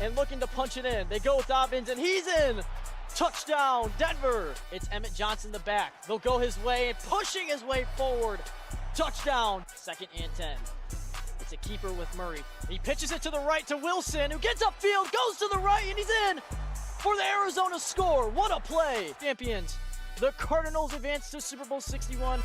And looking to punch it in. They go with Dobbins, and he's in. Touchdown, Denver. It's Emmett Johnson in the back. They'll go his way and pushing his way forward. Touchdown, 2nd and 10. It's a keeper with Murray. He pitches it to the right to Wilson, who gets upfield, goes to the right, and he's in for the Arizona score. What a play. Champions, the Cardinals advance to Super Bowl 61.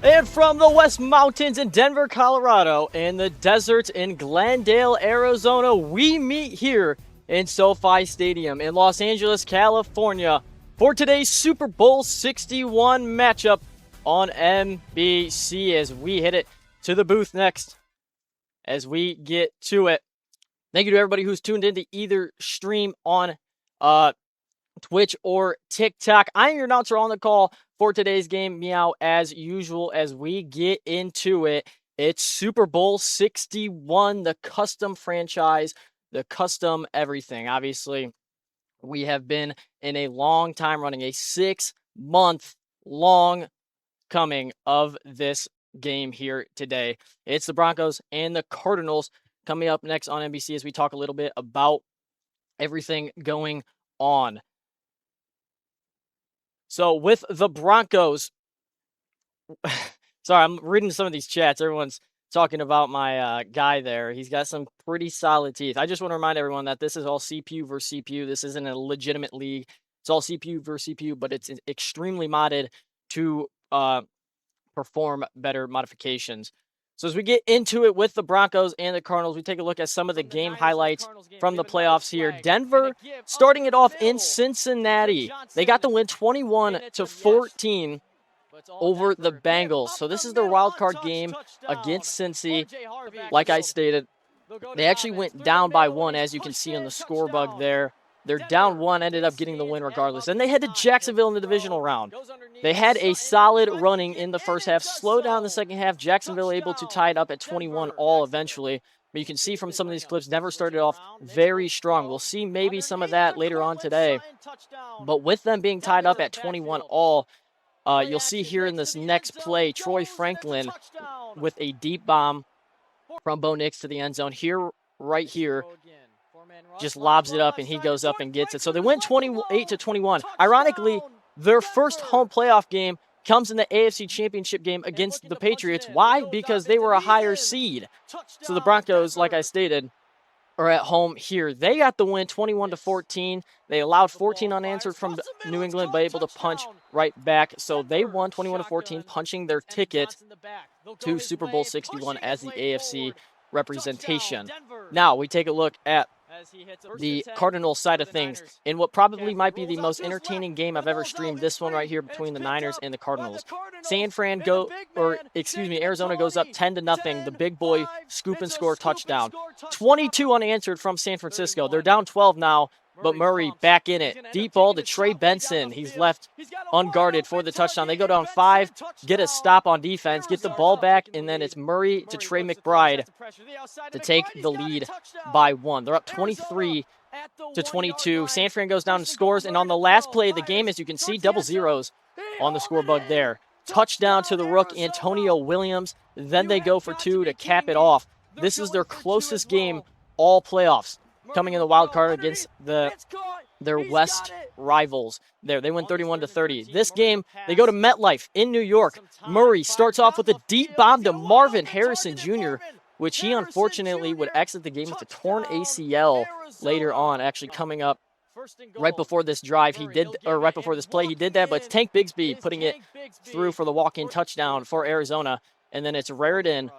And from the West Mountains in Denver, Colorado, and the deserts in Glendale, Arizona, we meet here in SoFi Stadium in Los Angeles, California, for today's Super Bowl 61 matchup on NBC as we hit it to the booth next as we get to it. Thank you to everybody who's tuned in to either stream on Twitch or TikTok. I am your announcer on the call for today's game, Meow, as usual. As we get into it, it's Super Bowl 61, the custom franchise, the custom everything. Obviously, we have been in a long time running, a 6-month long coming of this game here today. It's the Broncos and the Cardinals coming up next on NBC as we talk a little bit about everything going on. So with the Broncos, sorry, I'm reading some of these chats. Everyone's talking about my guy there. He's got some pretty solid teeth. I just want to remind everyone that this is all CPU versus CPU. This isn't a legitimate league. It's all CPU versus CPU, but it's extremely modded to perform better modifications. So as we get into it with the Broncos and the Cardinals, we take a look at some of the game highlights from the playoffs here. Denver starting it off in Cincinnati. They got the win 21-14 over the Bengals. So this is their wild card game against Cincy. Like I stated, they actually went down by 1, as you can see on the score bug there. They're down 1, ended up getting the win regardless. Then they head to Jacksonville in the divisional round. They had a solid running in the first half, slowed down the second half. Jacksonville able to tie it up at 21-all eventually. But you can see from some of these clips, Denver started off very strong. We'll see maybe some of that later on today. But with them being tied up at 21-all, you'll see here in this next play, Troy Franklin with a deep bomb from Bo Nix to the end zone. Right here, just lobs it up, and he goes up and gets it. So they went 28-21. Ironically, their first home playoff game comes in the AFC Championship game against the Patriots. Why? Because they were a higher seed. So the Broncos, like I stated, are at home here. They got the win 21-14. They allowed 14 unanswered from New England, but able to punch right back. So they won 21-14, punching their ticket to Super Bowl 61 as the AFC representation. Now we take a look at the Cardinals side of things in what probably might be the most entertaining game I've ever streamed. This one right here between the Niners and the Cardinals. Arizona goes up 10-0. The big boy scoop and score touchdown. 22 unanswered from San Francisco. They're down 12 now, but Murray back in it. Deep ball to Trey Benson. He's left unguarded for the touchdown. They go down 5, get a stop on defense, get the ball back, and then it's Murray to Trey McBride to take the lead by 1. They're up 23-22. San Fran goes down and scores, and on the last play of the game, as you can see, double zeros on the score bug there. Touchdown to the rook, Antonio Williams. Then they go for 2 to cap it off. This is their closest game all playoffs, coming in the wild card against their West rivals there. They win 31-30. This game, they go to MetLife in New York. Murray starts off with a deep bomb to Marvin Harrison Jr., which he unfortunately would exit the game with a torn ACL later on, actually coming up right before this drive. Right before this play, he did that, but it's Tank Bigsby putting it through for the walk-in touchdown for Arizona. And then it's Raritan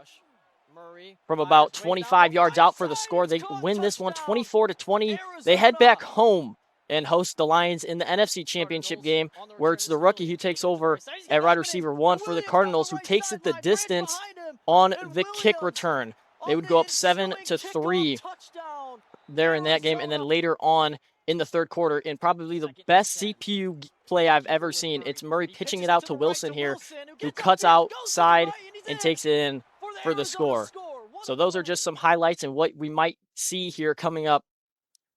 from about 25 yards out for the score. They win this one 24-20. They head back home and host the Lions in the NFC Championship game, where it's the rookie who takes over at wide receiver 1 for the Cardinals, who takes it the distance on the kick return. They would go up 7-3 there in that game. And then later on in the third quarter, in probably the best CPU play I've ever seen, it's Murray pitching it out to Wilson here, who cuts outside and takes it in for the score. So those are just some highlights and what we might see here coming up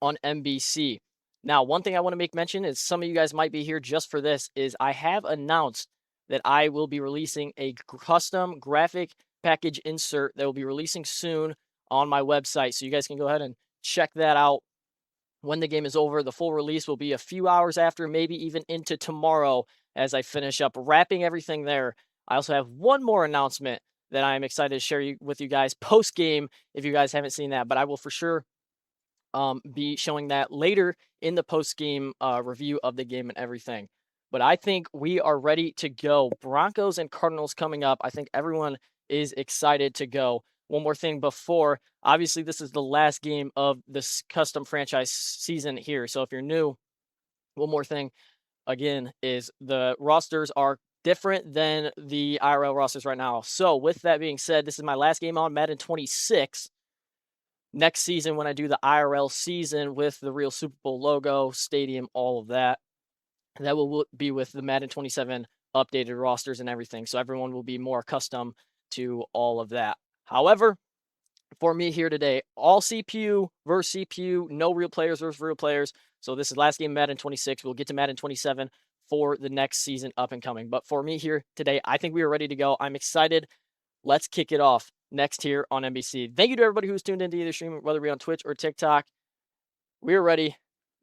on NBC. Now, one thing I want to make mention is some of you guys might be here just for this, is I have announced that I will be releasing a custom graphic package insert that will be releasing soon on my website. So you guys can go ahead and check that out when the game is over. The full release will be a few hours after, maybe even into tomorrow as I finish up wrapping everything there. I also have one more announcement that I'm excited to share with you guys post-game if you guys haven't seen that, but I will for sure be showing that later in the post-game review of the game and everything. But I think we are ready to go. Broncos and Cardinals coming up. I think everyone is excited to go. One more thing before, obviously this is the last game of this custom franchise season here. So if you're new, one more thing, again, is the rosters are different than the IRL rosters right now. So with that being said, this is my last game on Madden 26. Next season, when I do the IRL season with the real Super Bowl logo, stadium, all of that, that will be with the Madden 27 updated rosters and everything. So everyone will be more accustomed to all of that. However, for me here today, all CPU versus CPU, no real players versus real players. So this is last game Madden 26. We'll get to Madden 27 for the next season up and coming. But for me here today, I think we are ready to go. I'm excited. Let's kick it off next here on NBC. Thank you to everybody who's tuned into either stream, whether it be on Twitch or TikTok. We're ready.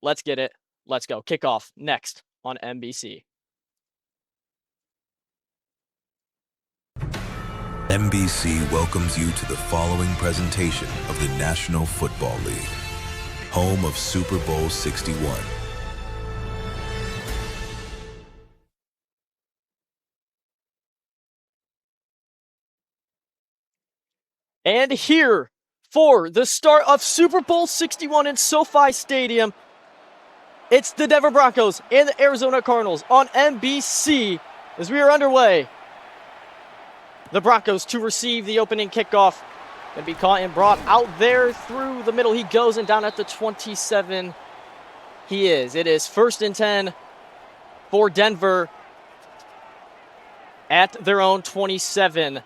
Let's get it. Let's go. Kickoff next on NBC. NBC welcomes you to the following presentation of the National Football League, home of Super Bowl 61. And here for the start of Super Bowl 61 in SoFi Stadium, it's the Denver Broncos and the Arizona Cardinals on NBC as we are underway. The Broncos to receive the opening kickoff and be caught and brought out there through the middle. He goes and down at the 27. He is. It is 1st and 10 for Denver at their own 27.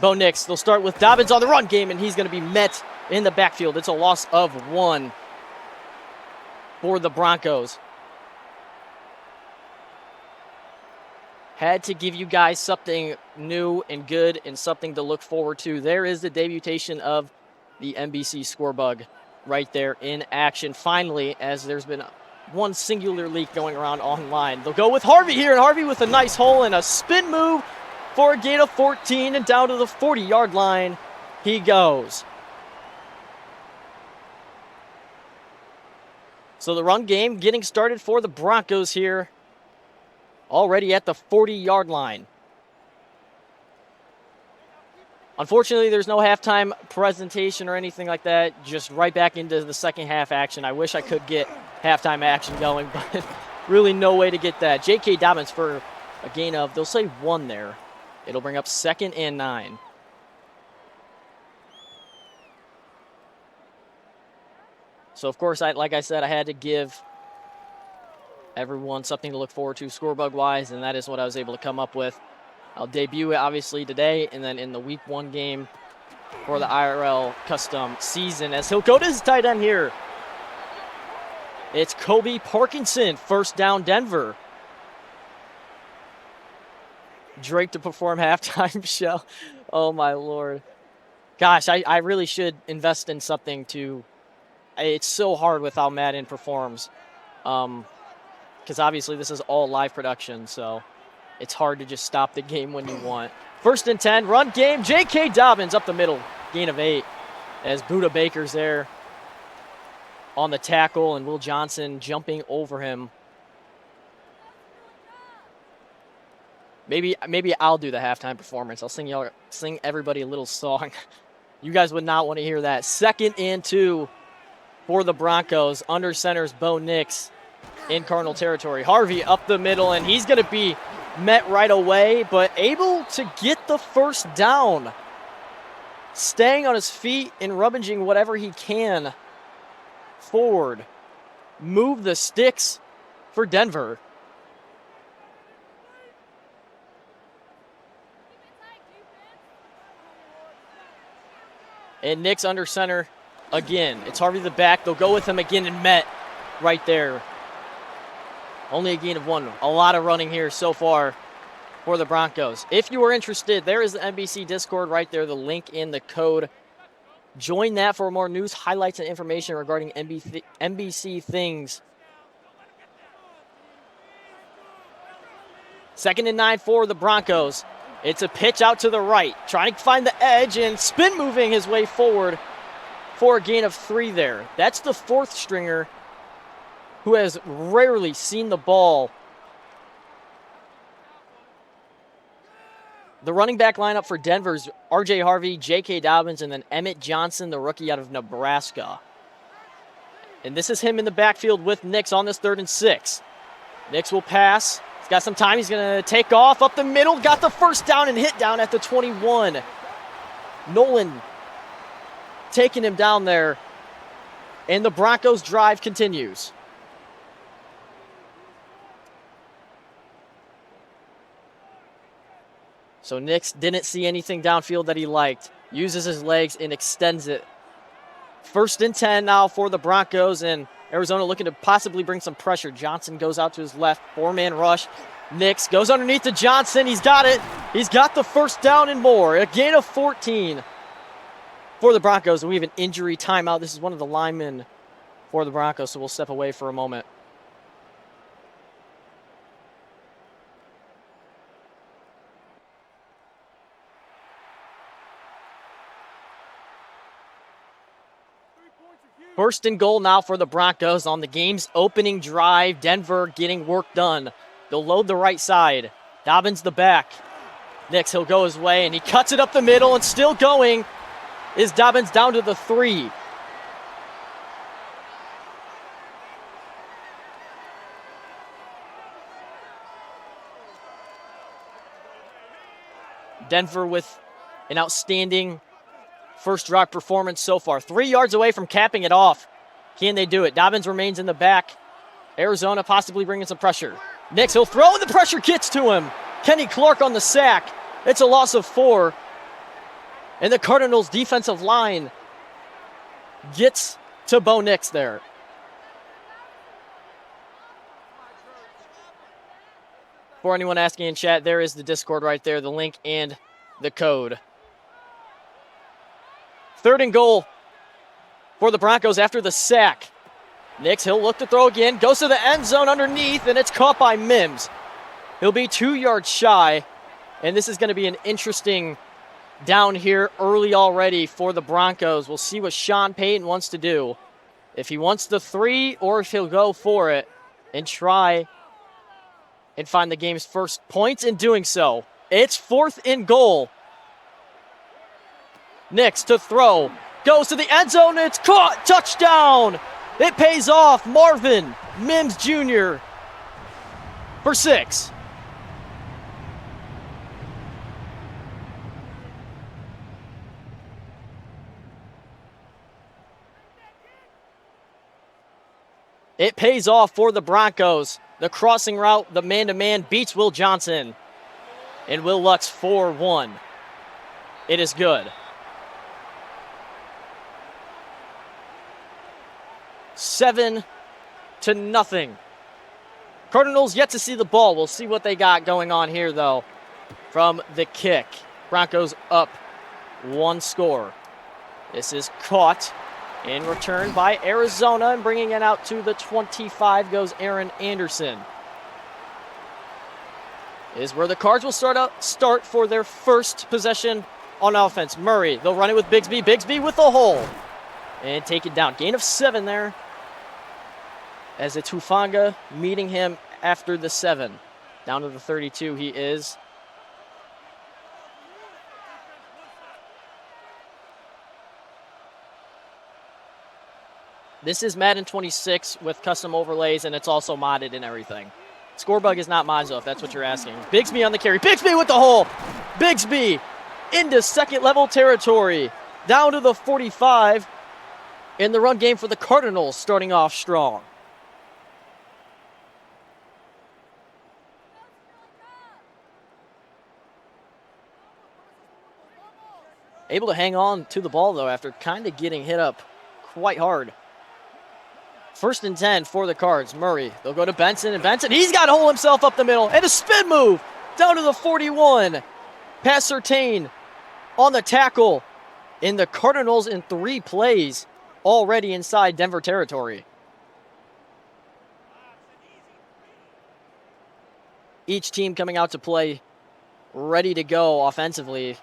Bo Nix, they'll start with Dobbins on the run game, and he's going to be met in the backfield. It's a loss of 1 for the Broncos. Had to give you guys something new and good and something to look forward to. There is the debutation of the NBC score bug right there in action. Finally, as there's been one singular leak going around online. They'll go with Harvey here, and Harvey with a nice hole and a spin move for a gain of 14, and down to the 40-yard line he goes. So the run game getting started for the Broncos here, already at the 40-yard line. Unfortunately, there's no halftime presentation or anything like that. Just right back into the second half action. I wish I could get halftime action going, but really no way to get that. J.K. Dobbins for a gain of, they'll say 1 there. It'll bring up 2nd and 9. So, of course, like I said, I had to give everyone something to look forward to scorebug-wise, and that is what I was able to come up with. I'll debut it, obviously, today, and then in the Week 1 game for the IRL custom season, as he'll go to his tight end here. It's Kobe Parkinson, 1st down Denver. Drake to perform halftime show. Oh, my Lord. Gosh, I really should invest in something to... It's so hard with how Madden performs. Because obviously this is all live production, so it's hard to just stop the game when you want. 1st and 10, run game. J.K. Dobbins up the middle. Gain of 8 as Buda Baker's there on the tackle, and Will Johnson jumping over him. Maybe I'll do the halftime performance. I'll sing everybody a little song. You guys would not want to hear that. 2nd and 2 for the Broncos. Under center's Bo Nix in Cardinal territory. Harvey up the middle, and he's going to be met right away, but able to get the 1st down. staying on his feet and rummaging whatever he can forward. Move the sticks for Denver. And Nick's under center again. It's Harvey the back. They'll go with him again and Met right there. Only a gain of 1. A lot of running here so far for the Broncos. If you are interested, there is the NBC Discord right there, the link in the code. Join that for more news, highlights, and information regarding NBC things. 2nd and 9 for the Broncos. It's a pitch out to the right, trying to find the edge and spin moving his way forward for a gain of 3 there. That's the 4th stringer who has rarely seen the ball. The running back lineup for Denver's R.J. Harvey, J.K. Dobbins, and then Emmett Johnson, the rookie out of Nebraska. And this is him in the backfield with Nix on this 3rd and 6. Nix will pass. He's got some time. He's going to take off up the middle. Got the first down and hit down at the 21. Nolan taking him down there. And the Broncos drive continues. So Nix didn't see anything downfield that he liked. Uses his legs and extends it. 1st and 10 now for the Broncos, and Arizona looking to possibly bring some pressure. Johnson goes out to his left, 4-man rush. Nix goes underneath to Johnson. He's got it. He's got the first down and more. A gain of 14 for the Broncos, and we have an injury timeout. This is one of the linemen for the Broncos, so we'll step away for a moment. First and goal now for the Broncos on the game's opening drive. Denver getting work done. They'll load the right side. Dobbins the back. Nix, he'll go his way, and he cuts it up the middle, and still going is Dobbins down to the 3. Denver with an outstanding first drive performance so far. 3 yards away from capping it off. Can they do it? Dobbins remains in the back. Arizona possibly bringing some pressure. Nix, he'll throw, and the pressure gets to him. Kenny Clark on the sack. It's a loss of 4. And the Cardinals defensive line gets to Bo Nix there. For anyone asking in chat, there is the Discord right there, the link and the code. 3rd and goal for the Broncos after the sack. Nix, he'll look to throw again. Goes to the end zone underneath, and it's caught by Mims. He'll be 2 yards shy, and this is going to be an interesting down here early already for the Broncos. We'll see what Sean Payton wants to do. If he wants the 3 or if he'll go for it and try and find the game's first points in doing so. It's 4th and goal. Nix to throw. Goes to the end zone. It's caught. Touchdown. It pays off. Marvin Mims Jr. for 6. It pays off for the Broncos. The crossing route, the man-to-man beats Will Johnson. And Will Lutz 4-1. It is good. 7-0. Cardinals yet to see the ball. We'll see what they got going on here, though, from the kick. Broncos up 1 score. This is caught and returned by Arizona, and bringing it out to the 25 goes Aaron Anderson. Is where the Cards will start for their first possession on offense. Murray, they'll run it with Bigsby. Bigsby with the hole. And take it down. Gain of 7 there. As it's Hufanga meeting him after the 7. Down to the 32 he is. This is Madden 26 with custom overlays, and it's also modded and everything. Scorebug is not Monzo, if that's what you're asking. Bigsby on the carry. Bigsby with the hole. Bigsby into second level territory. down to the 45 in the run game for the Cardinals, starting off strong. Able to hang on to the ball, though, after kind of getting hit up quite hard. 1st and 10 for the Cards. Murray, they'll go to Benson, and Benson, he's got to hold himself up the middle, and a spin move down to the 41. Pass Surtain on the tackle, and the Cardinals in 3 plays already inside Denver territory. Each team coming out to play ready to go offensively.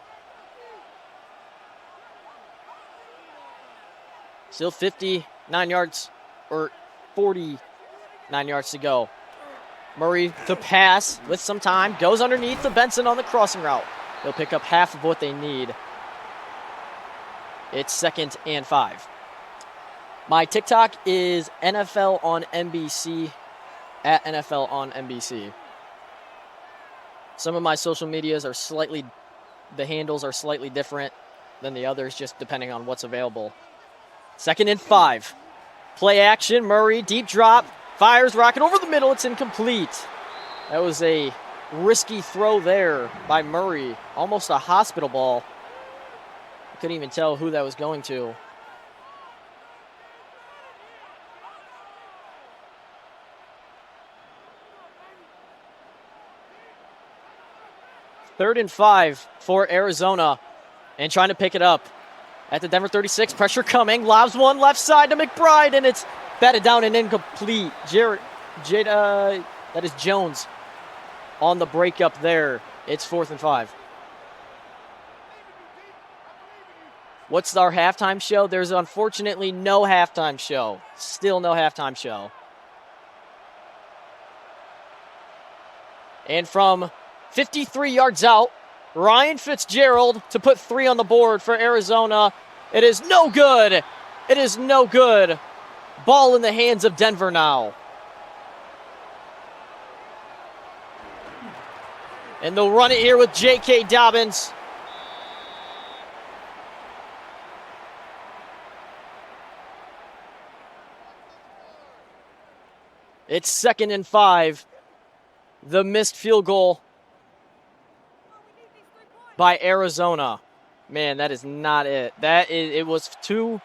Still 59 yards, or 49 yards to go. Murray to pass with some time. Goes underneath the Benson on the crossing route. They'll pick up half of what they need. It's 2nd and 5. My TikTok is NFL on NBC, at NFL on NBC. Some of my social medias are the handles are slightly different than the others, just depending on what's available. 2nd and 5. Play action. Murray, deep drop. Fires, rocket over the middle. It's incomplete. That was a risky throw there by Murray. Almost a hospital ball. I couldn't even tell who that was going to. Third and 5 for Arizona, and trying to pick it up at the Denver 36. Pressure coming. Lobs one left side to McBride, and it's batted down and incomplete. That is Jones on the breakup there. It's 4th and 5. What's our halftime show? There's unfortunately no halftime show. Still no halftime show. And from 53 yards out, Ryan Fitzgerald to put 3 on the board for Arizona. It is no good. It is no good. Ball in the hands of Denver now. And they'll run it here with J.K. Dobbins. It's 2nd and 5. The missed field goal by Arizona. Man, that is not it. It was too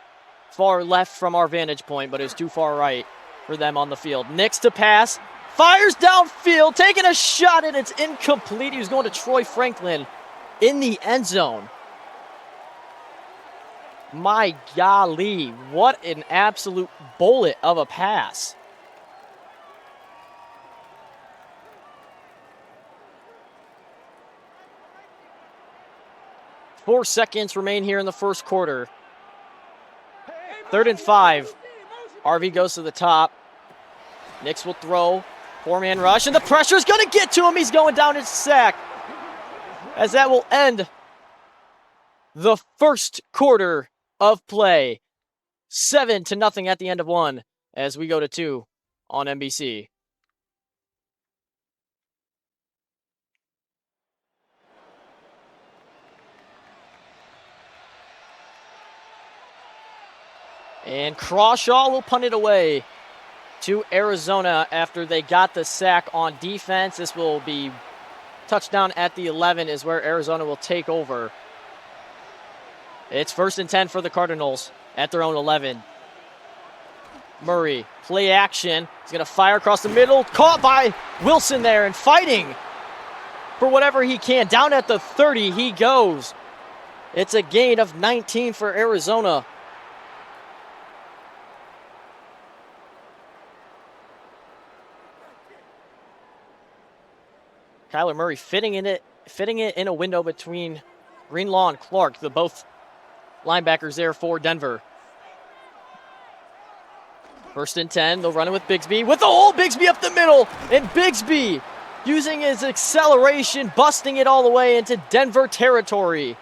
far left from our vantage point, but it was too far right for them on the field. Nix to pass. Fires downfield, taking a shot, and it's incomplete. He was going to Troy Franklin in the end zone. My golly, what an absolute bullet of a pass. Four seconds remain here in the first quarter. 3rd and 5. RV goes to the top. Nix will throw. 4-man rush, and the pressure is going to get to him. He's going down. It's sacked. As that will end the first quarter of play. 7-0 at the end of 1 as we go to 2 on NBC. And Crawshaw will punt it away to Arizona after they got the sack on defense. This will be touchdown at the 11 is where Arizona will take over. It's 1st and 10 for the Cardinals at their own 11. Murray, play action. He's going to fire across the middle. Caught by Wilson there and fighting for whatever he can. Down at the 30 he goes. It's a gain of 19 for Arizona. Kyler Murray fitting it in a window between Greenlaw and Clark, the both linebackers there for Denver. 1st and 10, they'll run it with Bigsby. With the hole, Bigsby up the middle, and Bigsby using his acceleration, busting it all the way into Denver territory.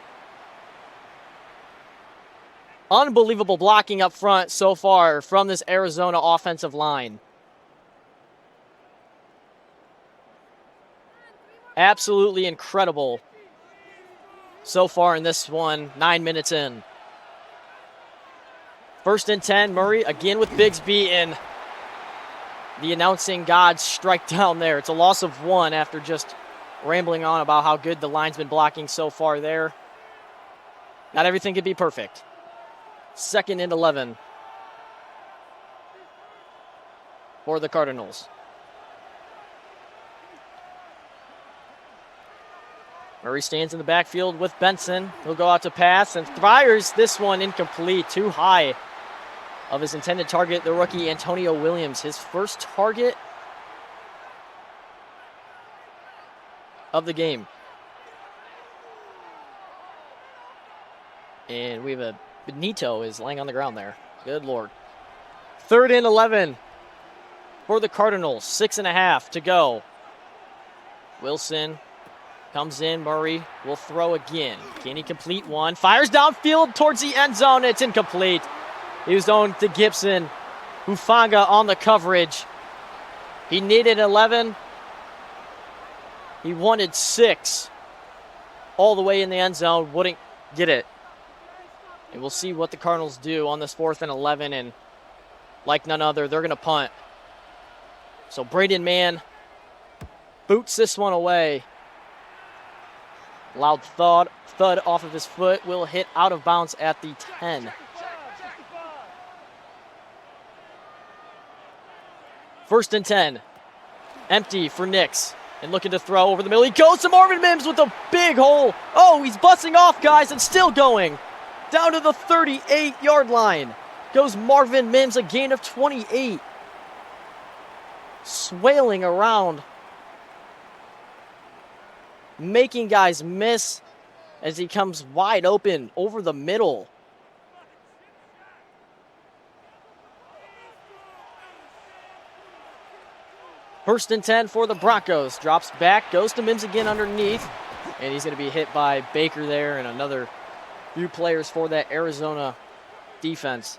Unbelievable blocking up front so far from this Arizona offensive line. Absolutely incredible so far in this one, 9 minutes in. First and 10, Murray again with Bigsby, and the announcing gods strike down there. It's a loss of 1 after just rambling on about how good the line's been blocking so far there. Not everything could be perfect. 2nd and 11 for the Cardinals. Murray stands in the backfield with Benson. He'll go out to pass and fires this one incomplete, too high of his intended target, the rookie Antonio Williams. His first target of the game. And we have a Benito is laying on the ground there. Good Lord. 3rd and 11 for the Cardinals. 6.5 to go. Wilson comes in. Murray will throw again. Can he complete one? Fires downfield towards the end zone. It's incomplete. He was going to Gibson. Hufanga on the coverage. He needed 11. He wanted 6. All the way in the end zone. Wouldn't get it. And we'll see what the Cardinals do on this 4th and 11. And like none other, they're going to punt. So Braden Mann boots this one away. Loud thud off of his foot will hit out of bounds at the 10. First and 10. Empty for Nix. And looking to throw over the middle. He goes to Marvin Mims with a big hole. Oh, he's busting off, guys, and still going. Down to the 38-yard line. Goes Marvin Mims, a gain of 28. Swailing around. Making guys miss as he comes wide open over the middle. First and 10 for the Broncos. Drops back, goes to Mims again underneath. And he's going to be hit by Baker there and another few players for that Arizona defense.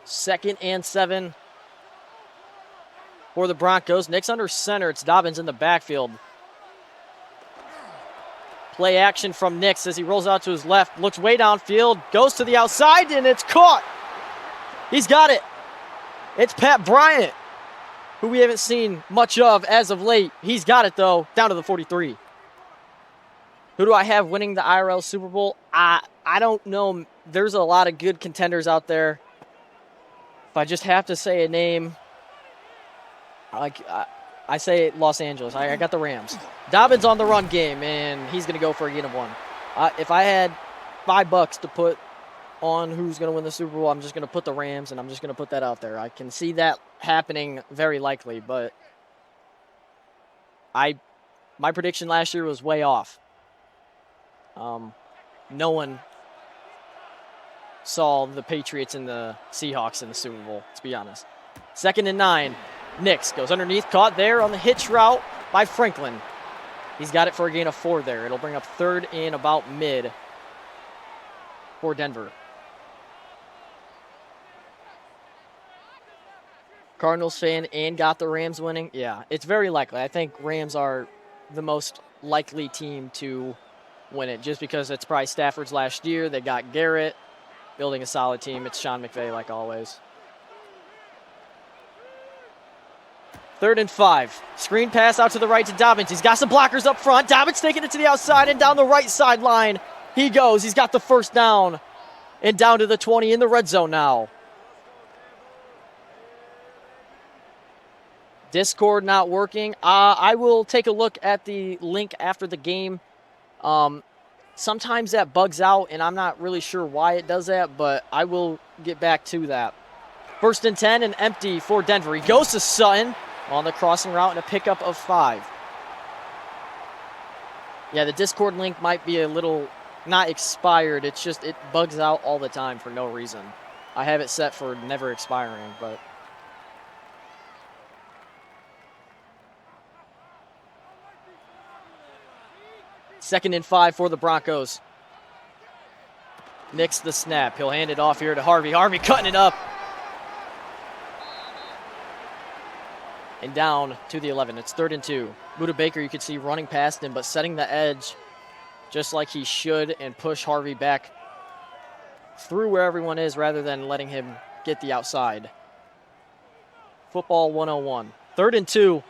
Second and 7 for the Broncos. Nick's under center. It's Dobbins in the backfield. Play action from Nix as he rolls out to his left. Looks way downfield. Goes to the outside, and it's caught. He's got it. It's Pat Bryant, who we haven't seen much of as of late. He's got it, though, down to the 43. Who do I have winning the IRL Super Bowl? I don't know. There's a lot of good contenders out there. If I just have to say a name, I say Los Angeles. I got the Rams. Dobbins on the run game, and he's going to go for a gain of 1. If I had $5 to put on who's going to win the Super Bowl, I'm just going to put the Rams, and I'm just going to put that out there. I can see that happening very likely, but my prediction last year was way off. No one saw the Patriots and the Seahawks in the Super Bowl, to be honest. 2nd and 9. Nix goes underneath, caught there on the hitch route by Franklin. He's got it for a gain of 4 there. It'll bring up 3rd and about mid for Denver. Cardinals fan and got the Rams winning? Yeah, it's very likely. I think Rams are the most likely team to win it just because it's probably Stafford's last year. They got Garrett building a solid team. It's Sean McVay like always. 3rd and 5. Screen pass out to the right to Dobbins. He's got some blockers up front. Dobbins taking it to the outside and down the right sideline. He goes. He's got the first down. And down to the 20 in the red zone now. Discord not working. I will take a look at the link after the game. Sometimes that bugs out, and I'm not really sure why it does that, but I will get back to that. 1st and 10 and empty for Denver. He goes to Sutton on the crossing route and a pickup of 5. Yeah, the Discord link might be a little not expired. It's just it bugs out all the time for no reason. I have it set for never expiring, but... Second and 5 for the Broncos. Nix the snap. He'll hand it off here to Harvey. Harvey cutting it up. and down to the 11. It's 3rd and 2. Buda Baker, you could see running past him, but setting the edge just like he should and push Harvey back through where everyone is rather than letting him get the outside. Football 101. 3rd and 2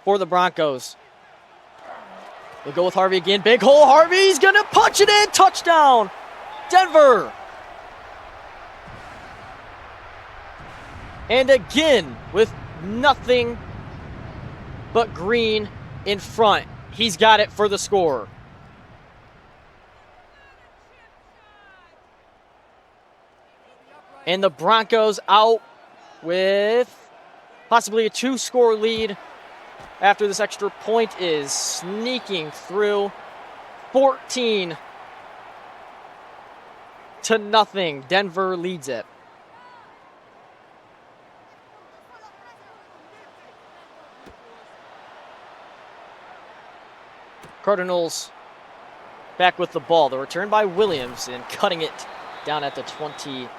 for the Broncos. They'll go with Harvey again. Big hole. Harvey's going to punch it in. Touchdown, Denver. And again, with nothing but green in front, he's got it for the score. And the Broncos out with possibly a 2-score lead after this extra point is sneaking through. 14-0. Denver leads it. Cardinals back with the ball. The return by Williams and cutting it down at the 29.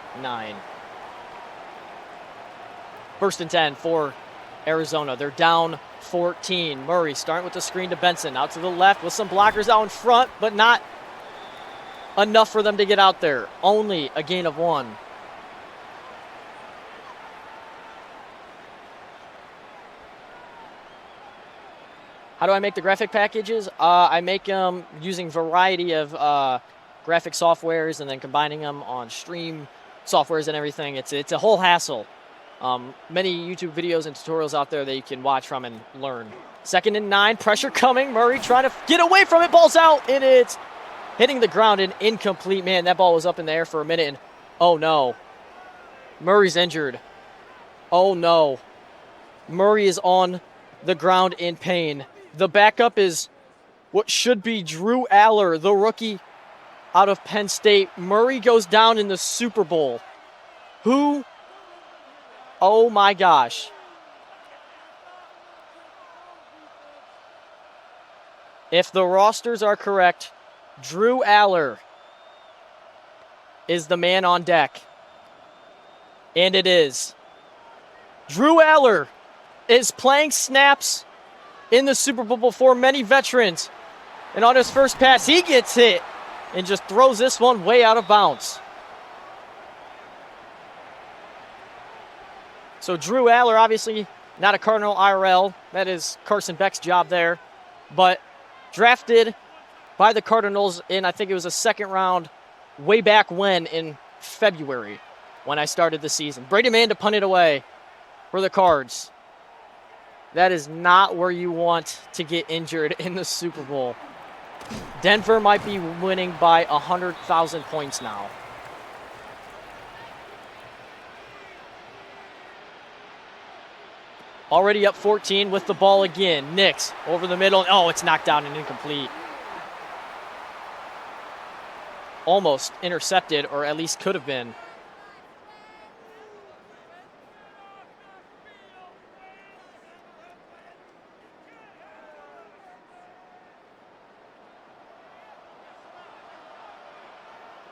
1st and 10 for Arizona. They're down 14. Murray starting with the screen to Benson. Out to the left with some blockers out in front, but not enough for them to get out there. Only a gain of 1. How do I make the graphic packages? I make them using variety of graphic softwares and then combining them on stream softwares and everything. It's a whole hassle. Many YouTube videos and tutorials out there that you can watch from and learn. 2nd and 9, pressure coming. Murray trying to get away from it. Ball's out, and it's hitting the ground and incomplete. Man, that ball was up in the air for a minute, and oh no. Murray's injured. Oh no. Murray is on the ground in pain. The backup is what should be Drew Aller, the rookie out of Penn State. Murray goes down in the Super Bowl. Who? Oh my gosh. If the rosters are correct, Drew Aller is the man on deck. And it is. Drew Aller is playing snaps in the Super Bowl before many veterans. And on his first pass, he gets hit and just throws this one way out of bounds. So Drew Aller, obviously not a Cardinal IRL. That is Carson Beck's job there. But drafted by the Cardinals in, I think it was a 2nd round way back when in February when I started the season. Brady Mann to punt it away for the Cards. That is not where you want to get injured in the Super Bowl. Denver might be winning by 100,000 points now. Already up 14 with the ball again. Nix over the middle. Oh, it's knocked down and incomplete. Almost intercepted, or at least could have been.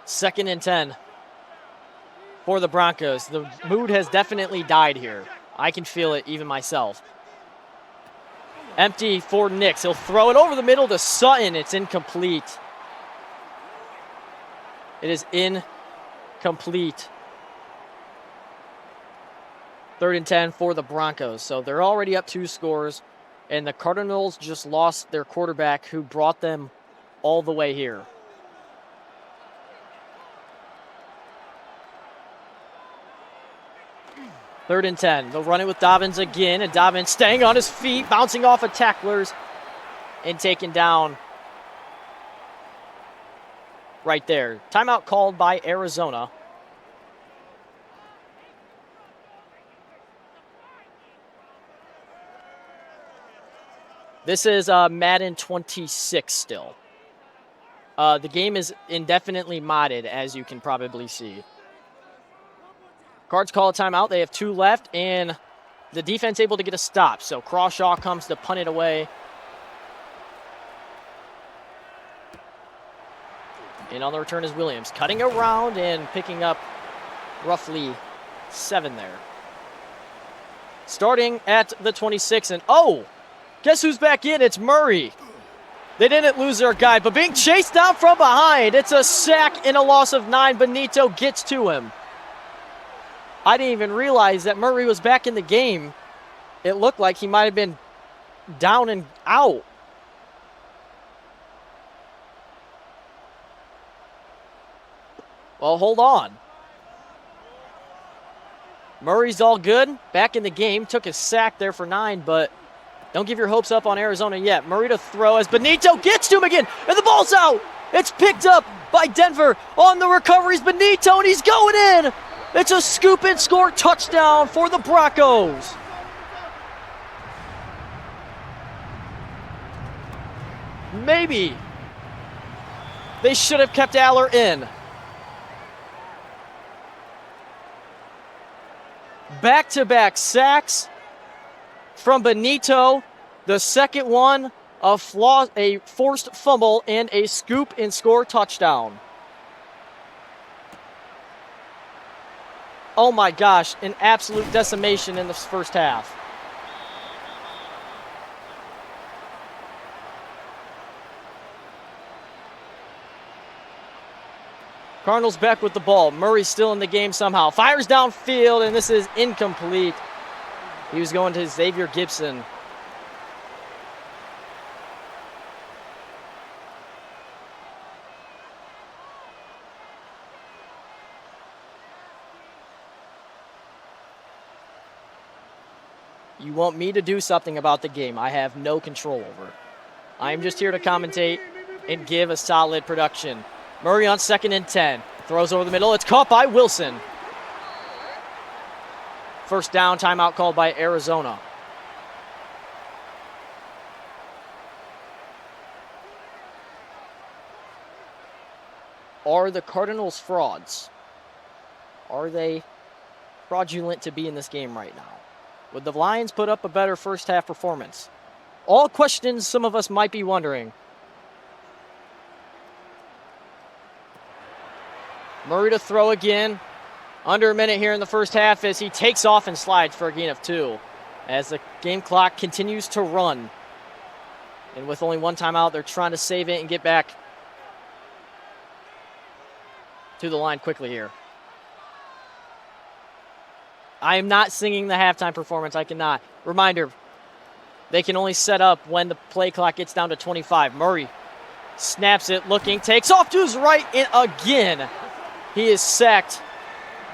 Second and 10 for the Broncos. The mood has definitely died here. I can feel it even myself. Empty for Nix. He'll throw it over the middle to Sutton. It's incomplete. It is incomplete. 3rd and 10 for the Broncos. So they're already up 2 scores, and the Cardinals just lost their quarterback who brought them all the way here. Third and 10. They'll run it with Dobbins again, and Dobbins staying on his feet, bouncing off of tacklers, and taken down right there. Timeout called by Arizona. This is Madden 26 still. The game is indefinitely modded, as you can probably see. Cards call a timeout. They have 2 left, and the defense able to get a stop. So Crawshaw comes to punt it away. And on the return is Williams, cutting around and picking up roughly 7 there. starting at the 26. And oh, guess who's back in? It's Murray. They didn't lose their guy, but being chased down from behind. It's a sack and a loss of 9. Benito gets to him. I didn't even realize that Murray was back in the game. It looked like he might have been down and out. Well, hold on. Murray's all good. Back in the game. Took a sack there for 9, but don't give your hopes up on Arizona yet. Murray to throw as Benito gets to him again, and the ball's out. It's picked up by Denver on the recoveries. Benito, and he's going in. It's a scoop and score touchdown for the Broncos. Maybe they should have kept Aller in. Back-to-back sacks from Benito. The second one, a forced fumble, and a scoop and score touchdown. Oh my gosh, an absolute decimation in the first half. Cardinals back with the ball. Murray's still in the game somehow. Fires downfield, and this is incomplete. He was going to Xavier Gibson. You want me to do something about the game I have no control over. I'm just here to commentate and give a solid production. Murray on 2nd and 10. Throws over the middle. It's caught by Wilson. First down, timeout called by Arizona. Are the Cardinals frauds? Are they fraudulent to be in this game right now? Would the Lions put up a better first half performance? All questions some of us might be wondering. Murray to throw again. Under a minute here in the first half as he takes off and slides for a gain of 2. As the game clock continues to run. And with only one timeout, they're trying to save it and get back to the line quickly here. I am not singing the halftime performance. I cannot. Reminder, they can only set up when the play clock gets down to 25. Murray snaps it, looking, takes off to his right, and again, he is sacked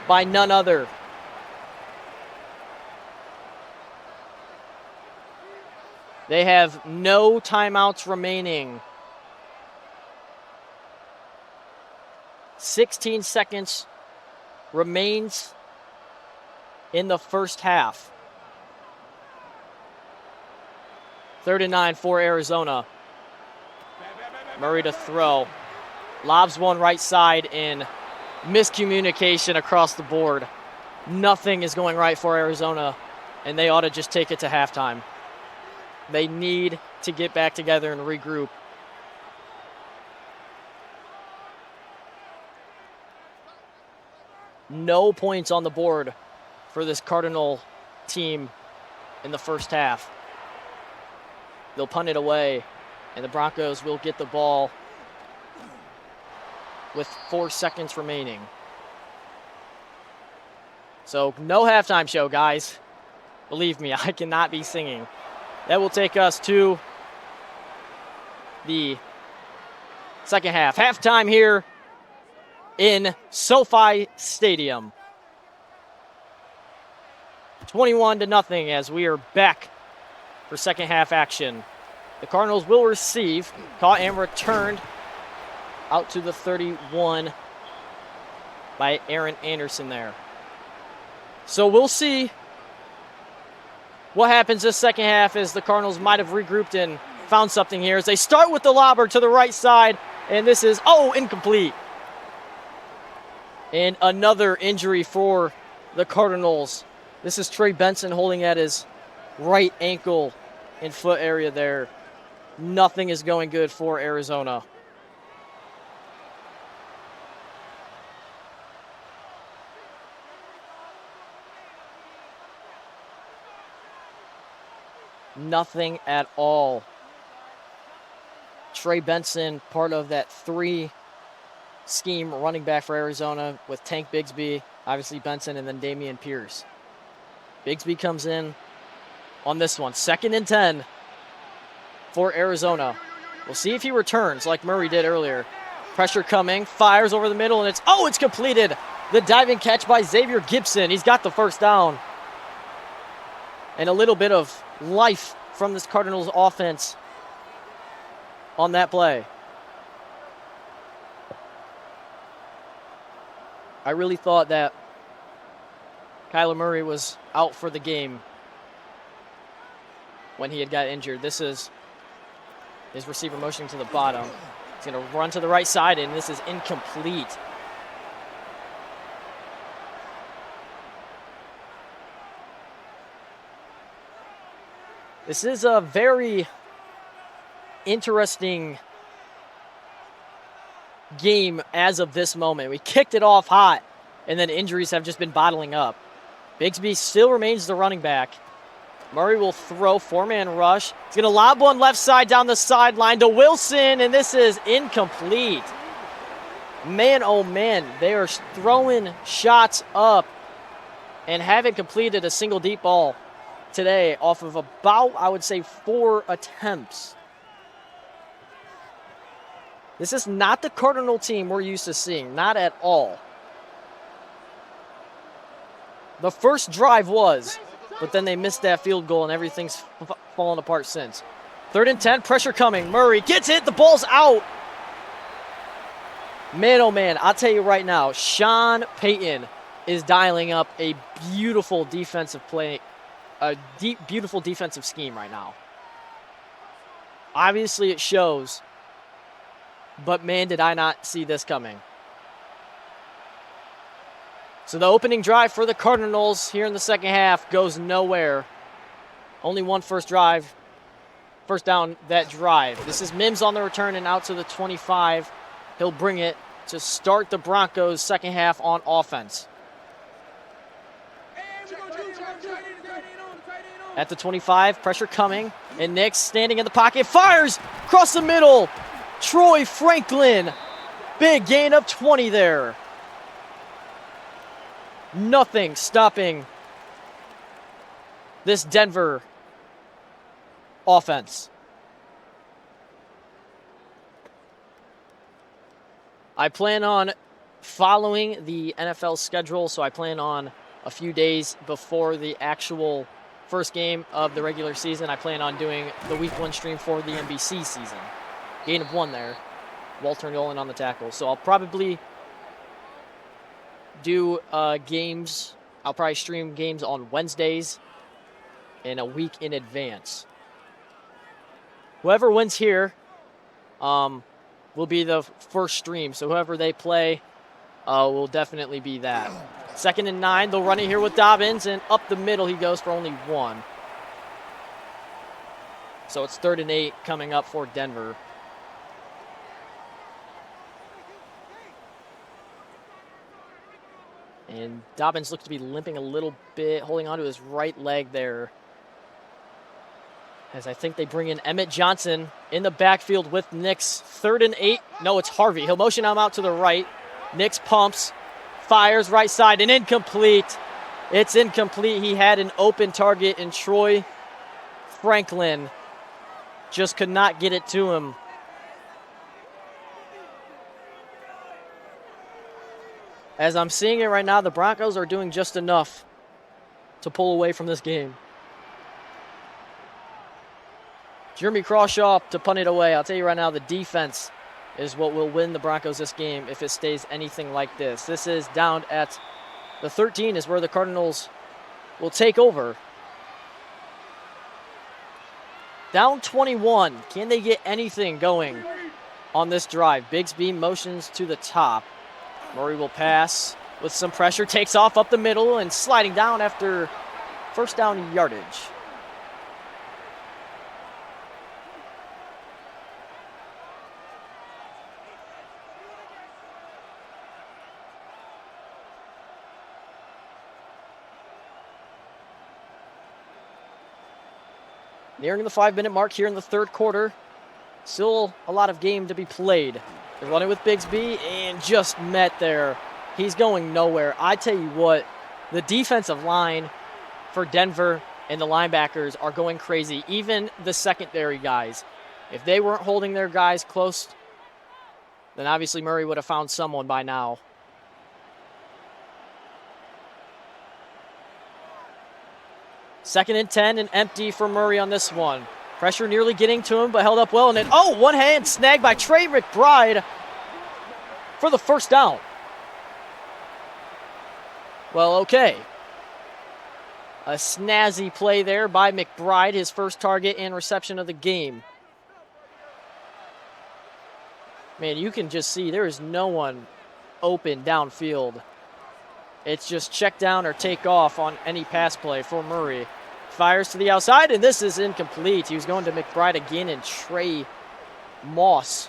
by none other. They have no timeouts remaining. 16 seconds remains in the first half. 3rd and 9 for Arizona. Murray to throw. Lobs one right side in miscommunication across the board. Nothing is going right for Arizona, and they ought to just take it to halftime. They need to get back together and regroup. No points on the board for this Cardinal team in the first half. They'll punt it away, and the Broncos will get the ball with 4 seconds remaining. So no halftime show, guys. Believe me, I cannot be singing. That will take us to the second half. Halftime here in SoFi Stadium. 21-0 as we are back for second half action. The Cardinals will receive, caught and returned out to the 31 by Aaron Anderson there. So we'll see what happens this second half as the Cardinals might have regrouped and found something here as they start with the lobber to the right side, and this is, incomplete. And another injury for the Cardinals. This is Trey Benson holding at his right ankle and foot area there. Nothing is going good for Arizona. Nothing at all. Trey Benson, part of that 3-scheme running back for Arizona with Tank Bigsby, obviously Benson, and then Dameon Pierce. Bigsby comes in on this one. 2nd and 10 for Arizona. We'll see if he returns like Murray did earlier. Pressure coming, fires over the middle, and it's completed. The diving catch by Xavier Gibson. He's got the first down. And a little bit of life from this Cardinals offense on that play. I really thought that Kyler Murray was out for the game when he had got injured. This is his receiver motioning to the bottom. He's going to run to the right side, and this is incomplete. This is a very interesting game as of this moment. We kicked it off hot, and then injuries have just been bottling up. Bigsby still remains the running back. Murray will throw, 4-man rush. He's going to lob one left side down the sideline to Wilson, and this is incomplete. Man, oh man, they are throwing shots up and haven't completed a single deep ball today off of about, I would say, 4 attempts. This is not the Cardinal team we're used to seeing, not at all. The first drive was, but then they missed that field goal, and everything's fallen apart since. 3rd and 10, pressure coming. Murray gets it, the ball's out. Man, oh man, I'll tell you right now, Sean Payton is dialing up a beautiful defensive play, a beautiful defensive scheme right now. Obviously it shows, but man, did I not see this coming. So the opening drive for the Cardinals here in the second half goes nowhere. Only one first down that drive. This is Mims on the return and out to the 25. He'll bring it to start the Broncos' second half on offense. At the 25, pressure coming, and Nix standing in the pocket, fires across the middle. Troy Franklin, big gain of 20 there. Nothing stopping this Denver offense. I plan on following the NFL schedule, so I plan on a few days before the actual first game of the regular season. I plan on doing the Week 1 stream for the NBC season. Gain of 1 there. Walter Nolan on the tackle. So I'll probably do games. I'll probably stream games on Wednesdays in a week in advance. Whoever wins here will be the first stream. So whoever they play will definitely be that. 2nd and 9. They'll run it here with Dobbins, and up the middle he goes for only 1. So it's 3rd and 8 coming up for Denver. And Dobbins looks to be limping a little bit, holding onto his right leg there. As I think they bring in Emmett Johnson in the backfield with Nix. 3rd and 8. No, it's Harvey. He'll motion him out to the right. Nix pumps, fires right side, and incomplete. It's incomplete. He had an open target, and Troy Franklin just could not get it to him. As I'm seeing it right now, the Broncos are doing just enough to pull away from this game. Jeremy Crawshaw to punt it away. I'll tell you right now, the defense is what will win the Broncos this game if it stays anything like this. This is down at the 13 is where the Cardinals will take over. Down 21. Can they get anything going on this drive? Bigsby motions to the top. Murray will pass with some pressure, takes off up the middle and sliding down after first down yardage. Nearing the 5-minute mark here in the third quarter. Still a lot of game to be played. They're running with Bigsby and just met there. He's going nowhere. I tell you what, the defensive line for Denver and the linebackers are going crazy. Even the secondary guys. If they weren't holding their guys close, then obviously Murray would have found someone by now. Second and 10 and empty for Murray on this one. Pressure nearly getting to him, but held up well. And then, one hand snag by Trey McBride for the first down. Well, okay. A snazzy play there by McBride, his first target and reception of the game. Man, you can just see there is no one open downfield. It's just check down or take off on any pass play for Murray. Fires to the outside, and this is incomplete. He was going to McBride again, and Trey Moss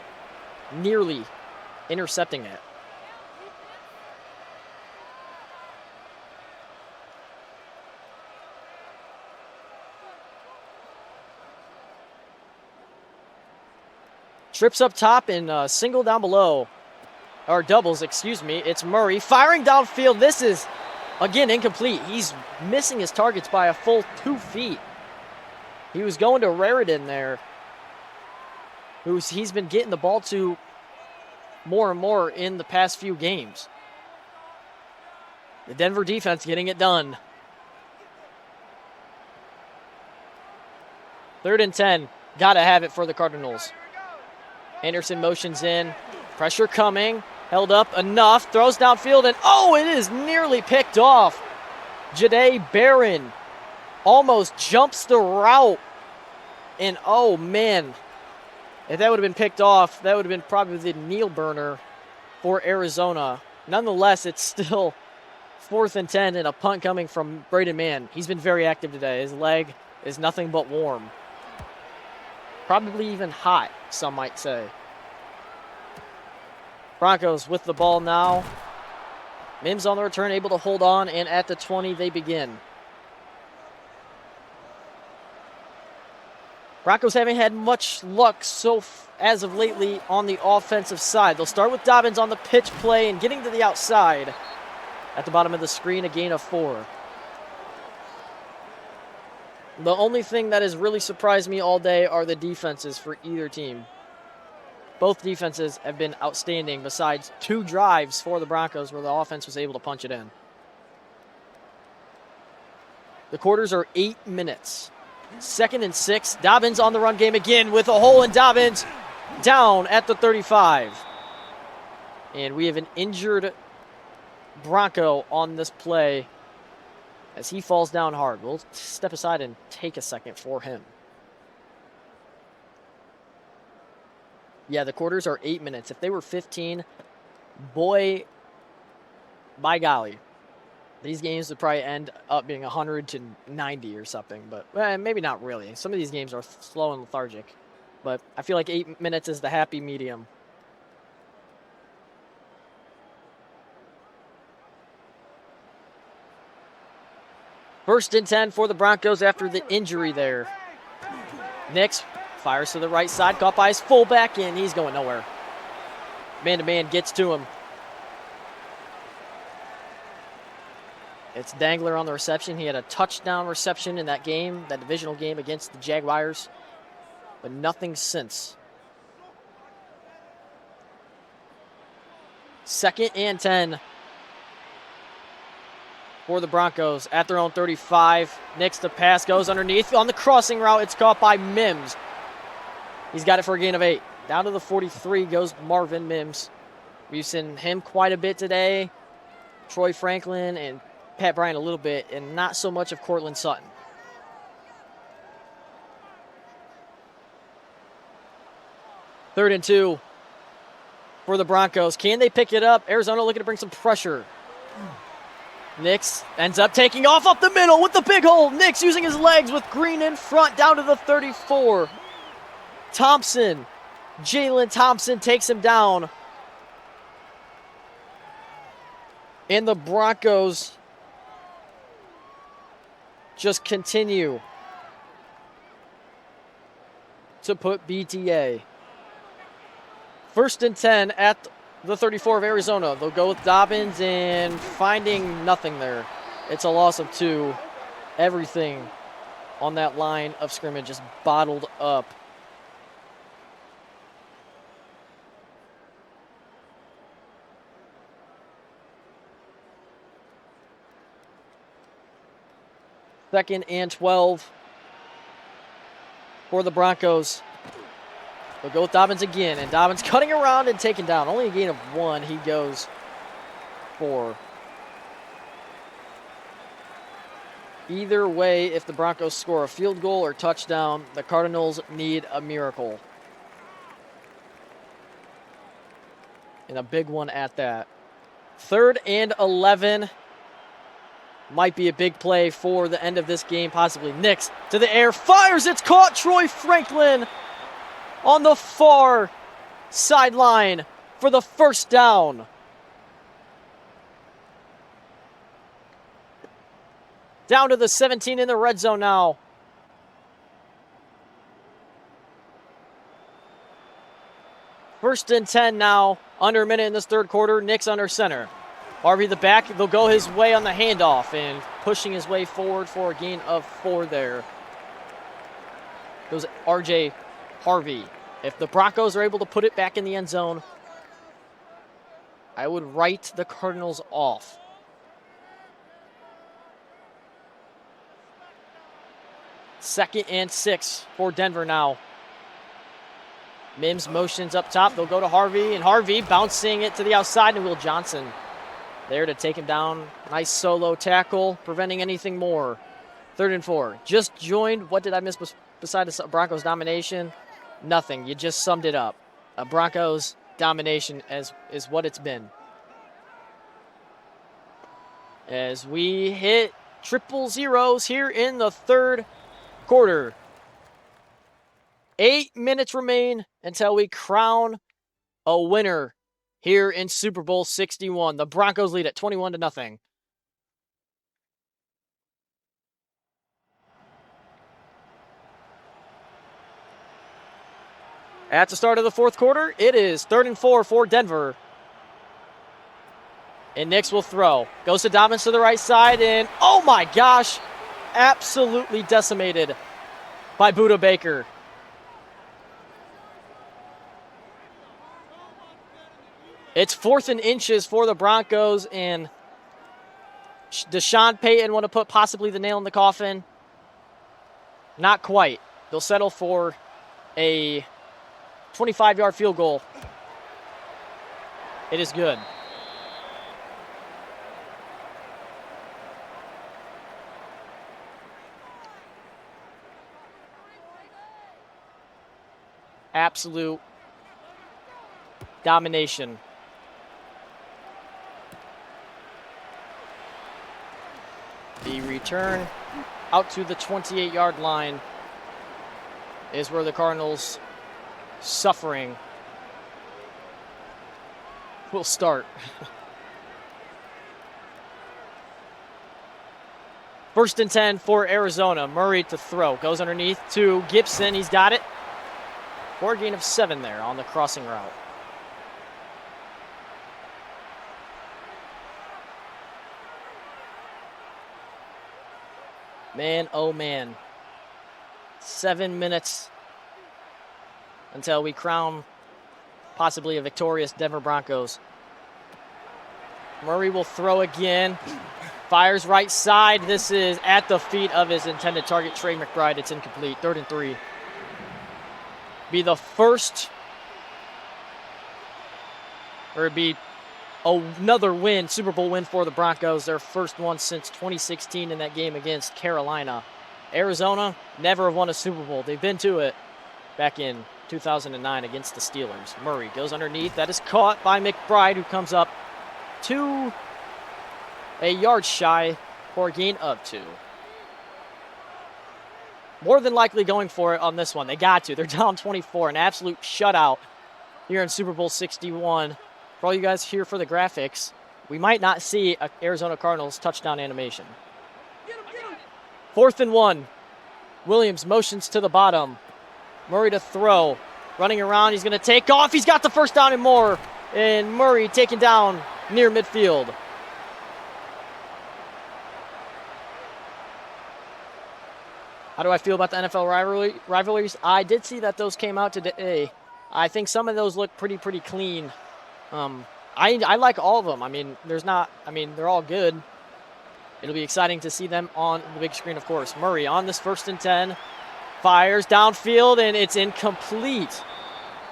nearly intercepting it. Trips up top and single down below. Or doubles, excuse me. It's Murray firing downfield. This is, again, incomplete. He's missing his targets by a full 2 feet. He was going to Raritan there, he's been getting the ball to more and more in the past few games. The Denver defense getting it done. 3rd and 10. Got to have it for the Cardinals. Anderson motions in. Pressure coming. Held up enough. Throws downfield, and it is nearly picked off. Jahdae Barron almost jumps the route. And, man. If that would have been picked off, that would have been probably the kneel burner for Arizona. Nonetheless, it's still 4th and 10 and a punt coming from Braden Mann. He's been very active today. His leg is nothing but warm. Probably even hot, some might say. Broncos with the ball now. Mims on the return, able to hold on, and at the 20 they begin. Broncos haven't had much luck as of lately on the offensive side. They'll start with Dobbins on the pitch play and getting to the outside. At the bottom of the screen, a gain of 4. The only thing that has really surprised me all day are the defenses for either team. Both defenses have been outstanding besides 2 drives for the Broncos where the offense was able to punch it in. The quarters are 8 minutes. 2nd and 6. Dobbins on the run game again with a hole, and Dobbins down at the 35. And we have an injured Bronco on this play as he falls down hard. We'll step aside and take a second for him. Yeah, the quarters are 8 minutes. If they were 15, boy, by golly, these games would probably end up being 100-90 or something. But maybe not really. Some of these games are slow and lethargic. But I feel like 8 minutes is the happy medium. First and 10 for the Broncos after the injury there. Nix fires to the right side, caught by his fullback, and he's going nowhere. Man-to-man gets to him. It's Dangler on the reception. He had a touchdown reception in that game, that divisional game against the Jaguars, but nothing since. 2nd and 10 for the Broncos at their own 35. Nix, the pass goes underneath. On the crossing route, it's caught by Mims. He's got it for a gain of 8. Down to the 43 goes Marvin Mims. We've seen him quite a bit today. Troy Franklin and Pat Bryant a little bit, and not so much of Cortland Sutton. Third and 2 for the Broncos. Can they pick it up? Arizona looking to bring some pressure. Nix ends up taking off up the middle with the big hole. Nix using his legs with Green in front down to the 34. Thompson, Jalen Thompson takes him down. And the Broncos just continue to put BTA. 1st and 10 at the 34 of Arizona. They'll go with Dobbins and finding nothing there. It's a loss of 2. Everything on that line of scrimmage is bottled up. Second and 12 for the Broncos. They'll go with Dobbins again, and Dobbins cutting around and taken down. Only a gain of 1. He goes for. Either way, if the Broncos score a field goal or touchdown, the Cardinals need a miracle. And a big one at that. 3rd and 11. Might be a big play for the end of this game, possibly. Nix to the air, fires, it's caught. Troy Franklin on the far sideline for the first down. Down to the 17 in the red zone now. First and 10 now, under a minute in this third quarter. Nix under center. Harvey the back, they'll go his way on the handoff and pushing his way forward for a gain of 4 there. Goes RJ Harvey. If the Broncos are able to put it back in the end zone, I would write the Cardinals off. Second and 6 for Denver now. Mims motions up top. They'll go to Harvey, and Harvey bouncing it to the outside, and Will Johnson there to take him down. Nice solo tackle, preventing anything more. 3rd and 4. Just joined. What did I miss beside the Broncos domination? Nothing. You just summed it up. A Broncos domination is what it's been. As we hit triple zeros here in the third quarter. 8 minutes remain until we crown a winner here in Super Bowl 61. The Broncos lead at 21-0. At the start of the fourth quarter, it is 3rd and 4 for Denver. And Nix will throw. Goes to Dobbins to the right side, and oh my gosh, absolutely decimated by Budda Baker. It's 4th and inches for the Broncos, and does Sean Payton want to put possibly the nail in the coffin? Not quite. They'll settle for a 25-yard field goal. It is good. Absolute domination. The return out to the 28-yard line is where the Cardinals suffering will start. 1st and 10 for Arizona. Murray to throw. Goes underneath to Gibson. He's got it. For a gain of 7 there on the crossing route. Man, oh man. 7 minutes until we crown possibly a victorious Denver Broncos. Murray will throw again. Fires right side. This is at the feet of his intended target, Trey McBride. It's incomplete. 3rd and 3. Be the first, or it'd be another win, Super Bowl win for the Broncos. Their first one since 2016 in that game against Carolina. Arizona never have won a Super Bowl. They've been to it back in 2009 against the Steelers. Murray goes underneath. That is caught by McBride, who comes up to a yard shy for a gain of 2. More than likely going for it on this one. They got to. They're down 24. An absolute shutout here in Super Bowl 61. For all you guys here for the graphics, we might not see an Arizona Cardinals touchdown animation. 4th and 1. Williams motions to the bottom. Murray to throw. Running around, he's going to take off. He's got the first down and more. And Murray taken down near midfield. How do I feel about the NFL rivalries? I did see that those came out today. I think some of those look pretty clean. I like all of them. I mean, they're all good. It'll be exciting to see them on the big screen, of course. Murray on this 1st and 10. Fires downfield, and it's incomplete.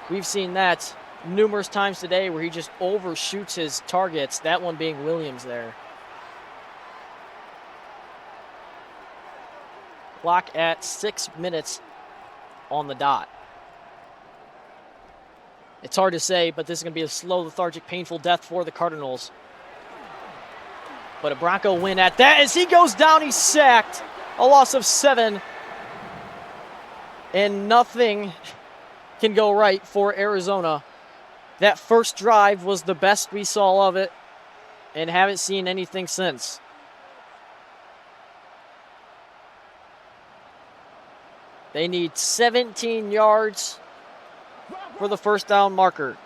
We've seen that numerous times today where he just overshoots his targets, that one being Williams there. Clock at 6 minutes on the dot. It's hard to say, but this is going to be a slow, lethargic, painful death for the Cardinals. But a Bronco win at that. As he goes down, he's sacked. A loss of 7. And nothing can go right for Arizona. That first drive was the best we saw of it, and haven't seen anything since. They need 17 yards for the first down marker.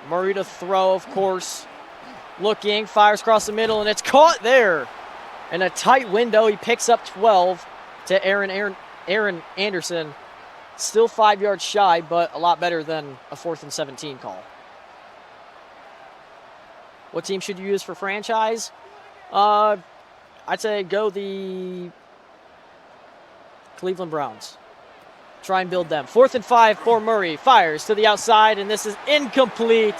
Murray to throw, of course. Looking, fires across the middle, and it's caught there. In a tight window, he picks up 12 to Aaron Anderson. Still 5 yards shy, but a lot better than a 4th and 17 call. What team should you use for franchise? I'd say go the Cleveland Browns. Try and build them. 4th and 5 for Murray. Fires to the outside, and this is incomplete.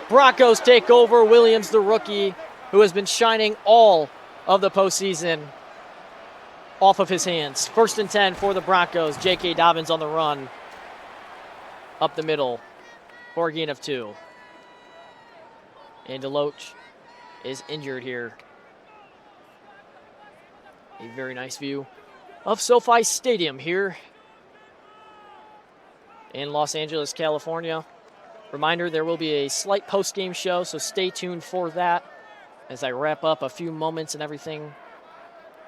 Broncos take over. Williams, the rookie, who has been shining all of the postseason, off of his hands. 1st and 10 for the Broncos. J.K. Dobbins on the run. Up the middle for a gain of 2. And Deloach is injured here. A very nice view of SoFi Stadium here in Los Angeles, California. Reminder, there will be a slight post-game show, so stay tuned for that as I wrap up a few moments and everything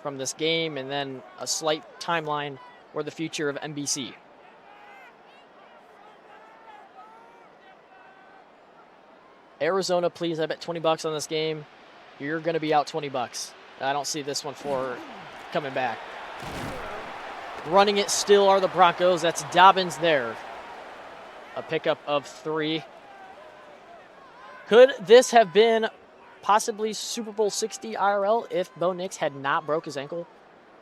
from this game, and then a slight timeline for the future of NBC. Arizona, please, I bet $20 on this game. You're going to be out $20. I don't see this one for coming back. Running it still are the Broncos. That's Dobbins there. A pickup of 3. Could this have been possibly Super Bowl 60 IRL if Bo Nix had not broke his ankle?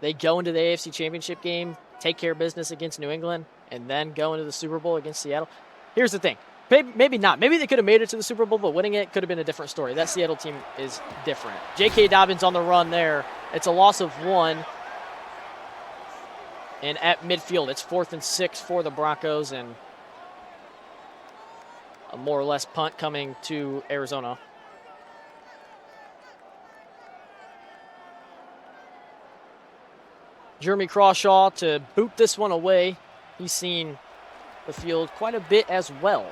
They go into the AFC Championship game, take care of business against New England, and then go into the Super Bowl against Seattle. Here's the thing. Maybe not. Maybe they could have made it to the Super Bowl, but winning it could have been a different story. That Seattle team is different. J.K. Dobbins on the run there. It's a loss of 1. And at midfield, it's 4th and 6 for the Broncos, and a more or less punt coming to Arizona. Jeremy Crawshaw to boot this one away. He's seen the field quite a bit as well.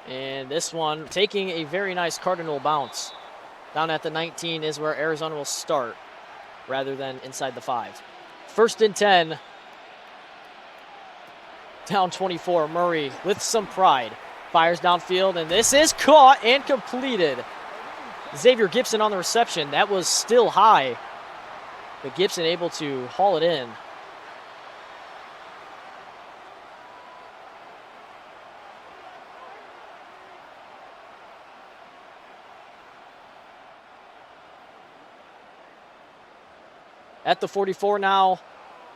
And this one taking a very nice Cardinal bounce. Down at the 19 is where Arizona will start, rather than inside the 5. 1st and 10. Down 24, Murray with some pride. Fires downfield, and this is caught and completed. Xavier Gipson on the reception. That was still high, but Gipson able to haul it in. At the 44 now.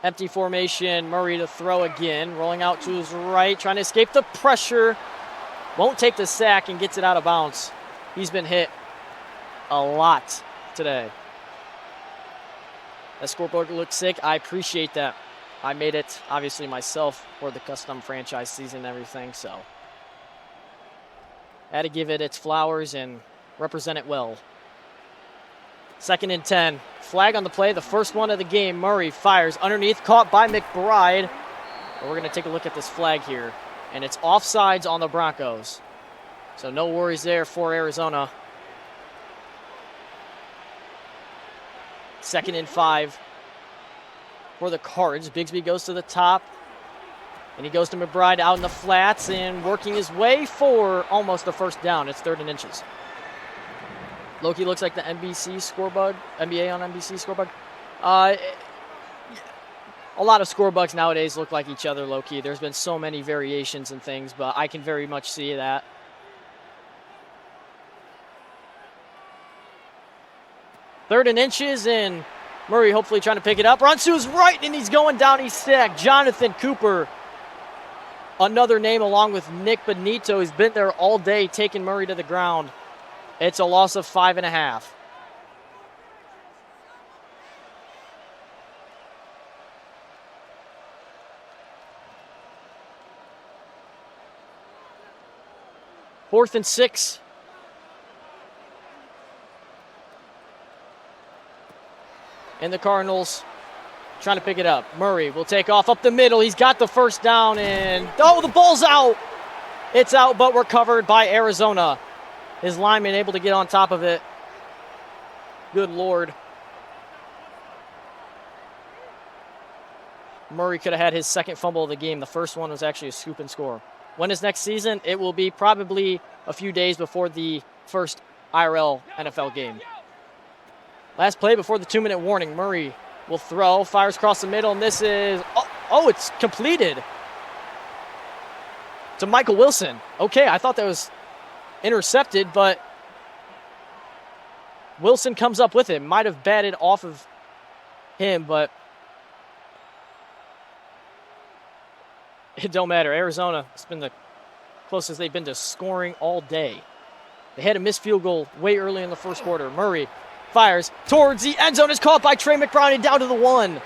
Empty formation, Murray to throw again, rolling out to his right, trying to escape the pressure. Won't take the sack and gets it out of bounds. He's been hit a lot today. That scoreboard looks sick. I appreciate that. I made it, obviously, myself for the custom franchise season and everything, so had to give it its flowers and represent it well. 2nd and 10. Flag on the play, the first one of the game. Murray fires underneath, caught by McBride. But we're going to take a look at this flag here. And it's offsides on the Broncos. So no worries there for Arizona. 2nd and 5 for the Cards. Bigsby goes to the top. And he goes to McBride out in the flats and working his way for almost a first down. It's 3rd and inches. Loki looks like the NBC scorebug, NBA on NBC scorebug. A lot of scorebugs nowadays look like each other, low-key. There's been so many variations and things, but I can very much see that. Third and inches, and Murray hopefully trying to pick it up. Runs to his right, and he's going down. He's sacked. Jonathan Cooper, another name along with Nick Benito. He's been there all day, taking Murray to the ground. It's a loss of 5.5. Fourth and 6. And the Cardinals trying to pick it up. Murray will take off up the middle. He's got the first down, and oh, the ball's out. It's out, but recovered by Arizona. His lineman able to get on top of it. Good Lord. Murray could have had his 2nd fumble of the game. The first one was actually a scoop and score. When is next season? It will be probably a few days before the first IRL NFL game. Last play before the 2-minute warning. Murray will throw, fires across the middle, and this is, it's completed to Michael Wilson. Okay, I thought that was intercepted, but Wilson comes up with it. Might have batted off of him, but it don't matter. Arizona has been the closest they've been to scoring all day. They had a missed field goal way early in the first quarter. Murray fires towards the end zone. Is caught by Trey McBride and down to the 1.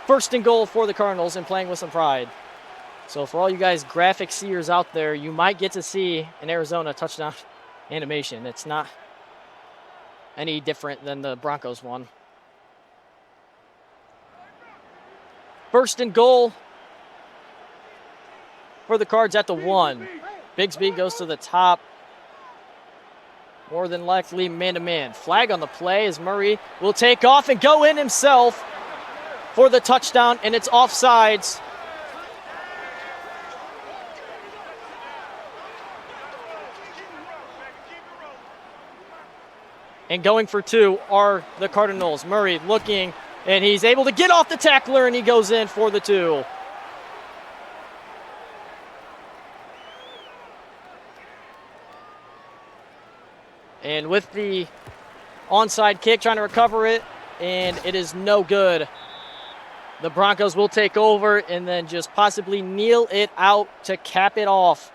First and goal for the Cardinals and playing with some pride. So for all you guys graphic seers out there, you might get to see an Arizona touchdown animation. It's not any different than the Broncos one. First and goal for the Cards at the 1. Bigsby goes to the top. More than likely man-to-man. Flag on the play as Murray will take off and go in himself for the touchdown, and it's offsides. And going for 2 are the Cardinals. Murray looking, and he's able to get off the tackler, and he goes in for the 2. And with the onside kick, trying to recover it, and it is no good. The Broncos will take over and then just possibly kneel it out to cap it off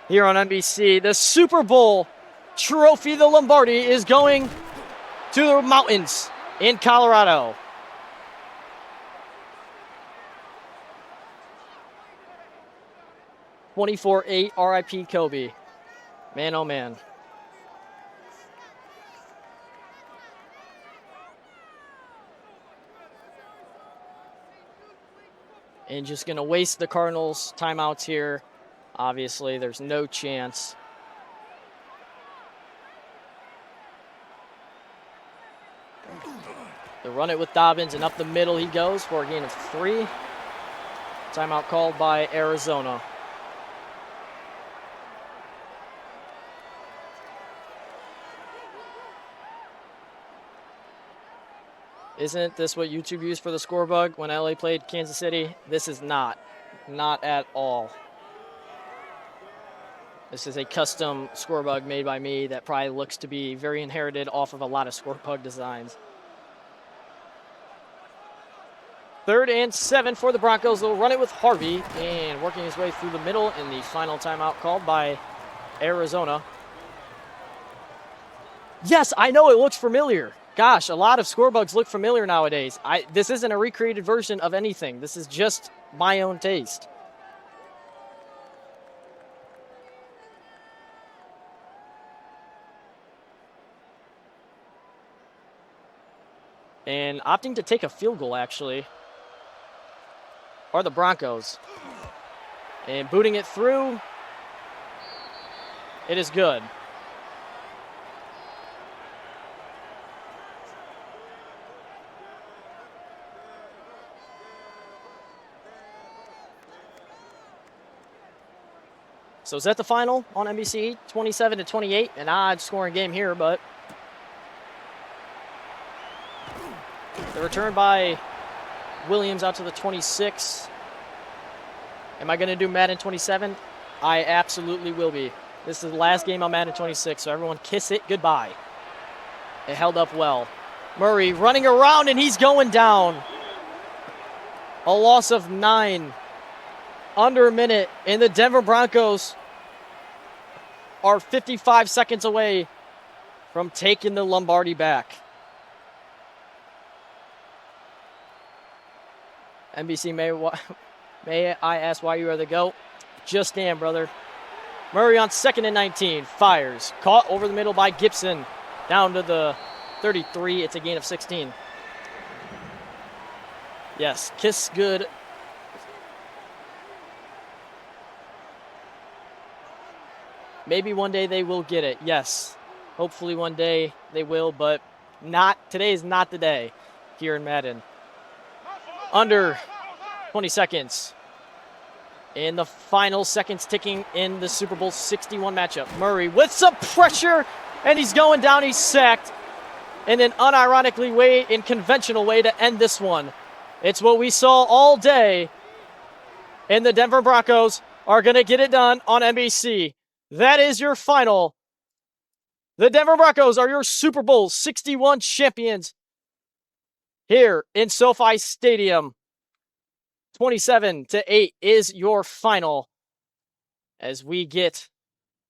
here on NBC. The Super Bowl trophy, the Lombardi, is going to the mountains in Colorado. (24-8) RIP Kobe. Man, oh man. And just going to waste the Cardinals' timeouts here. Obviously, there's no chance. They run it with Dobbins, and up the middle he goes for a gain of 3. Timeout called by Arizona. Isn't this what YouTube used for the score bug when LA played Kansas City? This is not. Not at all. This is a custom score bug made by me that probably looks to be very inherited off of a lot of score bug designs. 3rd and 7 for the Broncos. They'll run it with Harvey and working his way through the middle in the final timeout called by Arizona. Yes, I know it looks familiar. Gosh, a lot of score bugs look familiar nowadays. This isn't a recreated version of anything. This is just my own taste. And opting to take a field goal, actually, are the Broncos. And booting it through, it is good. So is that the final on NBC? 27-28, an odd scoring game here, but the return by Williams out to the 26. Am I going to do Madden 27? I absolutely will be. This is the last game on Madden 26, so everyone kiss it goodbye. It held up well. Murray running around, and he's going down. A loss of 9. Under a minute, and the Denver Broncos are 55 seconds away from taking the Lombardi back. NBC, may I ask why you are the GOAT? Just stand, brother. Murray on 2nd and 19, fires. Caught over the middle by Gibson. Down to the 33, it's a gain of 16. Yes, kiss good. Maybe one day they will get it. Yes, hopefully one day they will, but today is not the day here in Madden. Under 20 seconds. In the final seconds ticking in the Super Bowl 61 matchup. Murray with some pressure, and he's going down. He's sacked in an unironically way, in conventional way to end this one. It's what we saw all day, and the Denver Broncos are going to get it done on NBC. That is your final. The Denver Broncos are your Super Bowl 61 champions here in SoFi Stadium. 27-8 is your final, as we get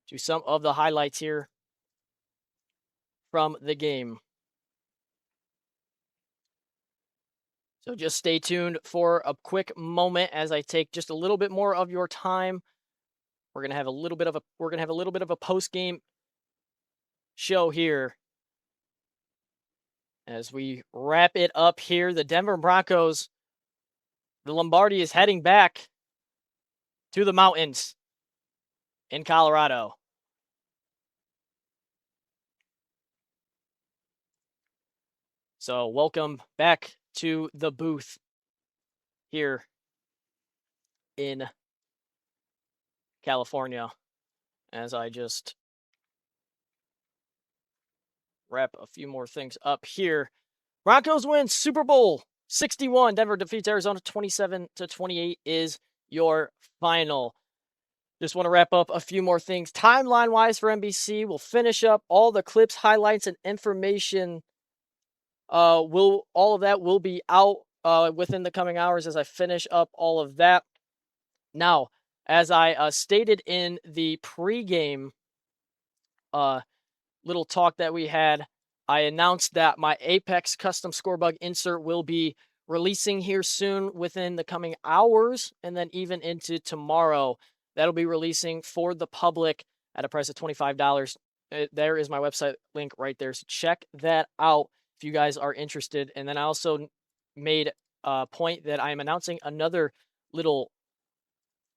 to some of the highlights here from the game. So just stay tuned for a quick moment as I take just a little bit more of your time. We're gonna have a little bit of a post-game show here as we wrap it up here. The Denver Broncos, the Lombardi is heading back to the mountains in Colorado. So welcome back to the booth here in California, as I just wrap a few more things up here. Broncos win Super Bowl 61. Denver defeats Arizona 27-28 is your final. Just want to wrap up a few more things. Timeline-wise for NBC, we'll finish up all the clips, highlights, and information. All of that will be out within the coming hours as I finish up all of that. Now, as I stated in the pregame little talk that we had, I announced that my Apex custom scorebug insert will be releasing here soon within the coming hours, and then even into tomorrow. That'll be releasing for the public at a price of $25. There is my website link right there, so check that out if you guys are interested. And then I also made a point that I am announcing another little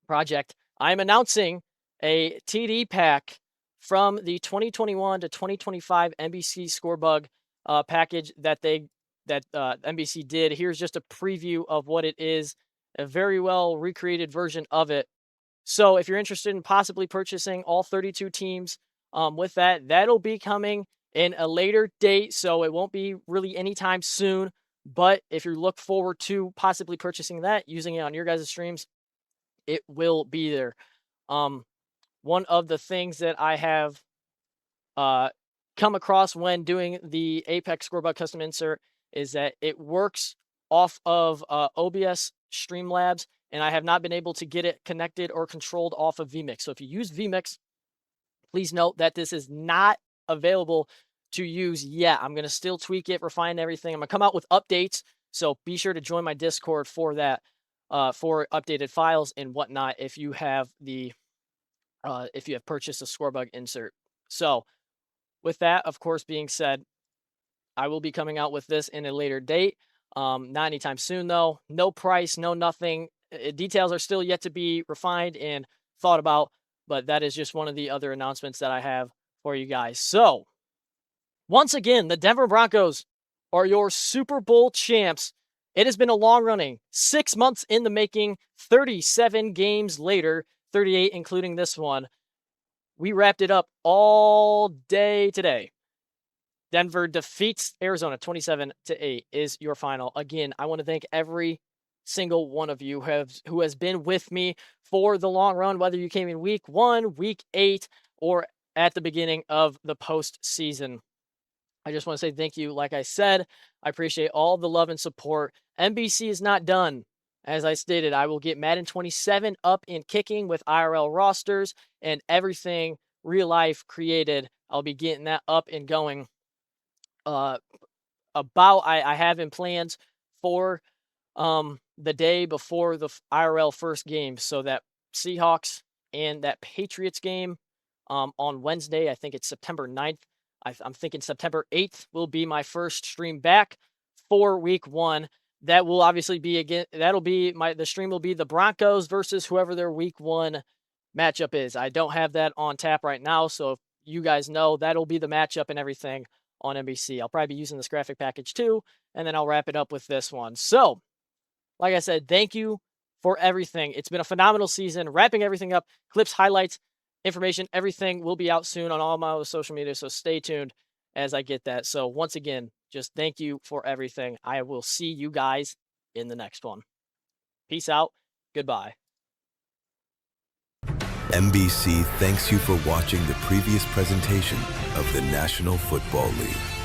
project. I'm announcing a TD pack from the 2021 to 2025 NBC Scorebug package that NBC did. Here's just a preview of what it is, a very well recreated version of it. So if you're interested in possibly purchasing all 32 teams with that, that'll be coming in a later date, so it won't be really anytime soon. But if you look forward to possibly purchasing that, using it on your guys' streams, it will be there. One of the things that I have come across when doing the Apex Scorebug custom insert is that it works off of OBS Streamlabs, and I have not been able to get it connected or controlled off of vMix. So if you use vMix, please note that this is not available to use yet. I'm going to still tweak it, refine everything. I'm going to come out with updates, so be sure to join my Discord for that, for updated files and whatnot if you have purchased a Scorebug insert. So with that, of course, being said, I will be coming out with this in a later date. Not anytime soon, though. No price, no nothing. Details are still yet to be refined and thought about, but that is just one of the other announcements that I have for you guys. So, once again, the Denver Broncos are your Super Bowl champs. It has been a long running, 6 months in the making, 37 games later, 38, including this one. We wrapped it up all day today. Denver defeats Arizona 27-8 is your final. Again, I want to thank every single one of you who has been with me for the long run, whether you came in week 1, week 8, or at the beginning of the postseason. I just want to say thank you. Like I said, I appreciate all the love and support. NBC is not done. As I stated, I will get Madden 27 up and kicking with IRL rosters and everything real life created. I'll be getting that up and going. I have in plans for the day before the IRL first game. So that Seahawks and that Patriots game on Wednesday, I think it's September 9th. I'm thinking September 8th will be my first stream back for week 1. That will obviously be the stream will be the Broncos versus whoever their week 1 matchup is. I don't have that on tap right now, so if you guys know, that'll be the matchup and everything on NBC. I'll probably be using this graphic package too, and then I'll wrap it up with this one. So, like I said, thank you for everything. It's been a phenomenal season. Wrapping everything up, clips, highlights, information, everything will be out soon on all my other social media, so stay tuned as I get that. So once again, just thank you for everything. I will see you guys in the next one. Peace out. Goodbye. NBC thanks you for watching the previous presentation of the National Football League.